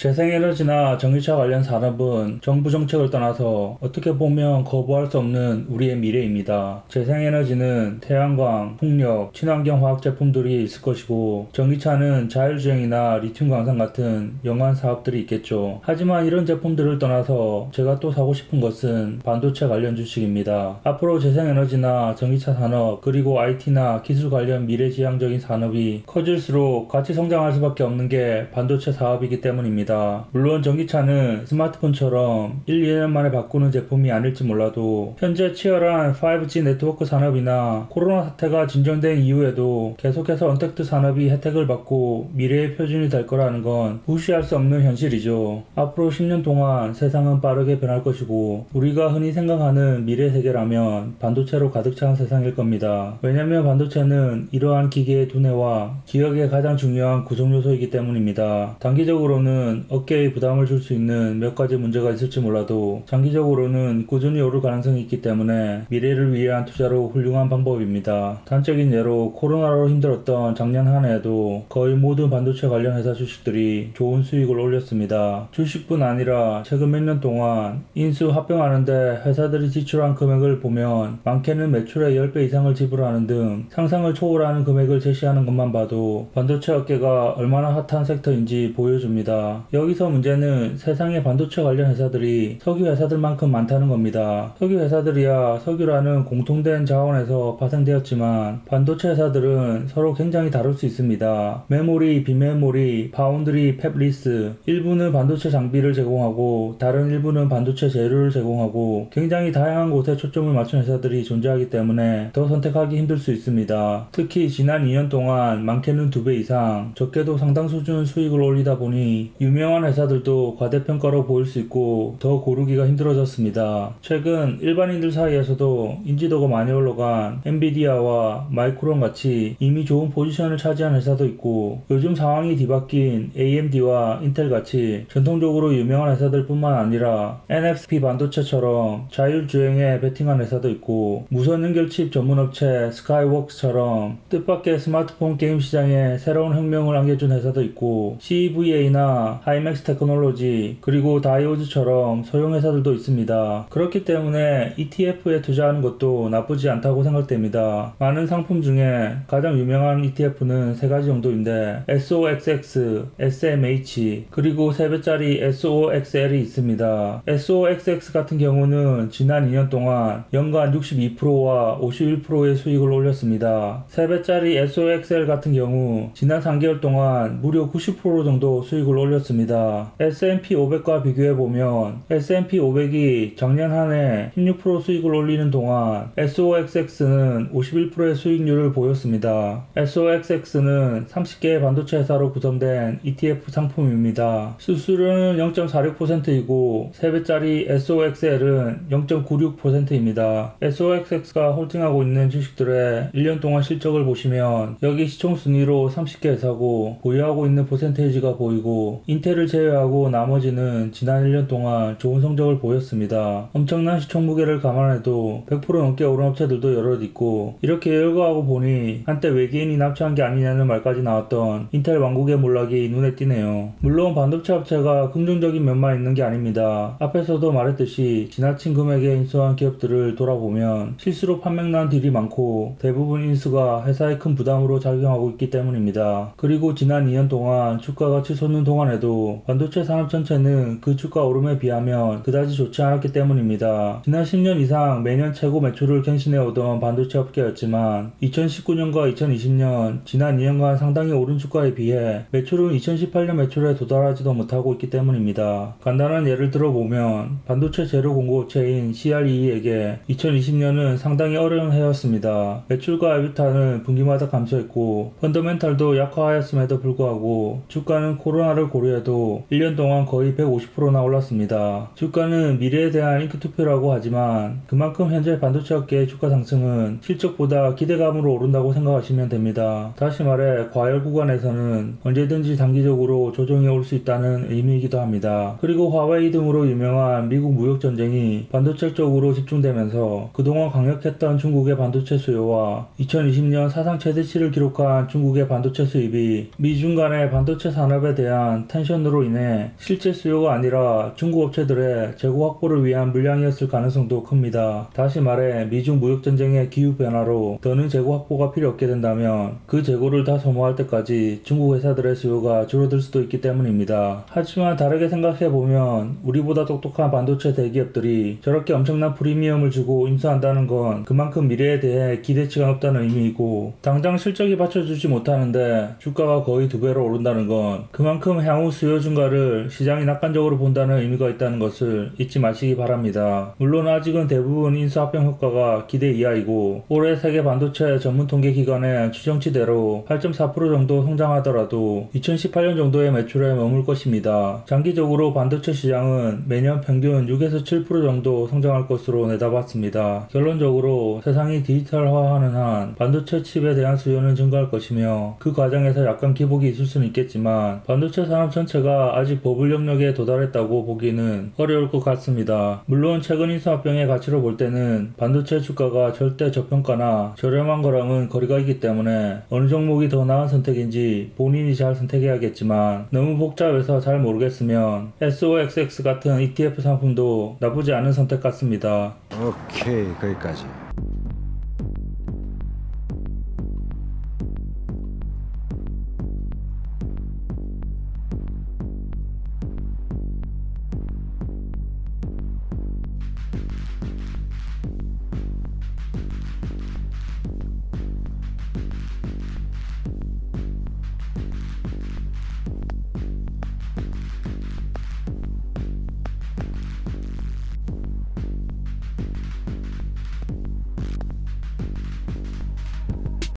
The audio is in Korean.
재생에너지나 전기차 관련 산업은 정부 정책을 떠나서 어떻게 보면 거부할 수 없는 우리의 미래입니다. 재생에너지는 태양광, 풍력, 친환경 화학 제품들이 있을 것이고, 전기차는 자율주행이나 리튬 광산 같은 연관 사업들이 있겠죠. 하지만 이런 제품들을 떠나서 제가 또 사고 싶은 것은 반도체 관련 주식입니다. 앞으로 재생에너지나 전기차 산업, 그리고 IT나 기술 관련 미래지향적인 산업이 커질수록 같이 성장할 수밖에 없는 게 반도체 사업이기 때문입니다. 물론 전기차는 스마트폰처럼 1, 2년 만에 바꾸는 제품이 아닐지 몰라도 현재 치열한 5G 네트워크 산업이나 코로나 사태가 진정된 이후에도 계속해서 언택트 산업이 혜택을 받고 미래의 표준이 될 거라는 건 무시할 수 없는 현실이죠. 앞으로 10년 동안 세상은 빠르게 변할 것이고, 우리가 흔히 생각하는 미래 세계라면 반도체로 가득 찬 세상일 겁니다. 왜냐면 반도체는 이러한 기계의 두뇌와 기억의 가장 중요한 구성 요소이기 때문입니다. 단기적으로는 어깨에 부담을 줄 수 있는 몇 가지 문제가 있을지 몰라도 장기적으로는 꾸준히 오를 가능성이 있기 때문에 미래를 위한 투자로 훌륭한 방법입니다. 단적인 예로 코로나로 힘들었던 작년 한 해에도 거의 모든 반도체 관련 회사 주식들이 좋은 수익을 올렸습니다. 주식뿐 아니라 최근 몇 년 동안 인수 합병하는데 회사들이 지출한 금액을 보면 많게는 매출의 10배 이상을 지불하는 등 상상을 초월하는 금액을 제시하는 것만 봐도 반도체 업계가 얼마나 핫한 섹터인지 보여줍니다. 여기서 문제는 세상의 반도체 관련 회사들이 석유 회사들만큼 많다는 겁니다. 석유 회사들이야 석유라는 공통된 자원에서 파생되었지만 반도체 회사들은 서로 굉장히 다를 수 있습니다. 메모리, 비메모리, 파운드리, 팹리스, 일부는 반도체 장비를 제공하고 다른 일부는 반도체 재료를 제공하고 굉장히 다양한 곳에 초점을 맞춘 회사들이 존재하기 때문에 더 선택하기 힘들 수 있습니다. 특히 지난 2년 동안 많게는 2배 이상, 적게도 상당 수준 수익을 올리다 보니 유명한 회사들도 과대평가로 보일 수 있고 더 고르기가 힘들어졌습니다. 최근 일반인들 사이에서도 인지도가 많이 올라간 엔비디아와 마이크론 같이 이미 좋은 포지션을 차지한 회사도 있고, 요즘 상황이 뒤바뀐 AMD와 인텔 같이 전통적으로 유명한 회사들 뿐만 아니라 NXP 반도체처럼 자율주행에 베팅한 회사도 있고, 무선 연결칩 전문업체 스카이웍스처럼 뜻밖의 스마트폰 게임 시장에 새로운 혁명을 안겨준 회사도 있고, CEVA나 하이맥스 테크놀로지, 그리고 다이오즈처럼 소형 회사들도 있습니다. 그렇기 때문에 ETF에 투자하는 것도 나쁘지 않다고 생각됩니다. 많은 상품 중에 가장 유명한 ETF는 3가지 정도인데 SOXX, SMH, 그리고 3배짜리 SOXL이 있습니다. SOXX 같은 경우는 지난 2년 동안 연간 62%와 51%의 수익을 올렸습니다. 3배짜리 SOXL 같은 경우 지난 3개월 동안 무려 90% 정도 수익을 올렸습니다. S&P 500과 비교해보면 S&P 500이 작년 한 해 16% 수익을 올리는 동안 SOXX는 51%의 수익률을 보였습니다. SOXX는 30개의 반도체 회사로 구성된 ETF 상품입니다. 수수료는 0.46%이고 3배짜리 SOXL은 0.96%입니다. SOXX가 홀딩하고 있는 주식들의 1년 동안 실적을 보시면 여기 시총순위로 30개 회사고 보유하고 있는 퍼센테이지가 보이고, 인텔을 제외하고 나머지는 지난 1년 동안 좋은 성적을 보였습니다. 엄청난 시총 무게를 감안해도 100% 넘게 오른 업체들도 여럿 있고, 이렇게 열거하고 보니 한때 외계인이 납치한 게 아니냐는 말까지 나왔던 인텔 왕국의 몰락이 눈에 띄네요. 물론 반도체 업체가 긍정적인 면만 있는 게 아닙니다. 앞에서도 말했듯이 지나친 금액에 인수한 기업들을 돌아보면 실수로 판명난 딜이 많고 대부분 인수가 회사에 큰 부담으로 작용하고 있기 때문입니다. 그리고 지난 2년 동안 주가가 치솟는 동안에도 반도체 산업 전체는 그 주가 오름에 비하면 그다지 좋지 않았기 때문입니다. 지난 10년 이상 매년 최고 매출을 갱신해오던 반도체 업계였지만 2019년과 2020년 지난 2년간 상당히 오른 주가에 비해 매출은 2018년 매출에 도달하지도 못하고 있기 때문입니다. 간단한 예를 들어보면 반도체 재료 공급업체인 CRE에게 2020년은 상당히 어려운 해였습니다. 매출과 에비타는 분기마다 감소했고 펀더멘탈도 약화하였음에도 불구하고 주가는 코로나를 고려해도 1년 동안 거의 150%나 올랐습니다. 주가는 미래에 대한 인기투표라고 하지만 그만큼 현재 반도체 업계의 주가 상승은 실적보다 기대감으로 오른다고 생각하시면 됩니다. 다시 말해 과열 구간에서는 언제든지 단기적으로 조정이 올 수 있다는 의미이기도 합니다. 그리고 화웨이 등으로 유명한 미국 무역전쟁이 반도체 쪽으로 집중되면서 그동안 강력했던 중국의 반도체 수요와 2020년 사상 최대치를 기록한 중국의 반도체 수입이 미중 간의 반도체 산업에 대한 텐션 텐션으로 인해 실제 수요가 아니라 중국 업체들의 재고 확보를 위한 물량이었을 가능성도 큽니다. 다시 말해 미중 무역전쟁의 기후변화로 더는 재고 확보가 필요 없게 된다면 그 재고를 다 소모할 때까지 중국 회사들의 수요가 줄어들 수도 있기 때문입니다. 하지만 다르게 생각해보면 우리보다 똑똑한 반도체 대기업들이 저렇게 엄청난 프리미엄을 주고 인수한다는 건 그만큼 미래에 대해 기대치가 높다는 의미이고, 당장 실적이 받쳐주지 못하는데 주가가 거의 2배로 오른다는 건 그만큼 향후 수요 증가를 시장이 낙관적으로 본다는 의미가 있다는 것을 잊지 마시기 바랍니다. 물론 아직은 대부분 인수합병 효과가 기대 이하이고 올해 세계 반도체 전문 통계 기관의 추정치대로 8.4% 정도 성장하더라도 2018년 정도의 매출에 머물 것입니다. 장기적으로 반도체 시장은 매년 평균 6에서 7% 정도 성장할 것으로 내다봤습니다. 결론적으로 세상이 디지털화하는 한 반도체 칩에 대한 수요는 증가할 것이며 그 과정에서 약간 기복이 있을 수는 있겠지만 반도체 산업 전체가 아직 버블 영역에 도달했다고 보기는 어려울 것 같습니다. 물론 최근 인수합병의 가치로 볼 때는 반도체 주가가 절대 저평가나 저렴한 거랑은 거리가 있기 때문에 어느 종목이 더 나은 선택인지 본인이 잘 선택해야겠지만 너무 복잡해서 잘 모르겠으면 SOXX 같은 ETF 상품도 나쁘지 않은 선택 같습니다. 오케이, 거기까지.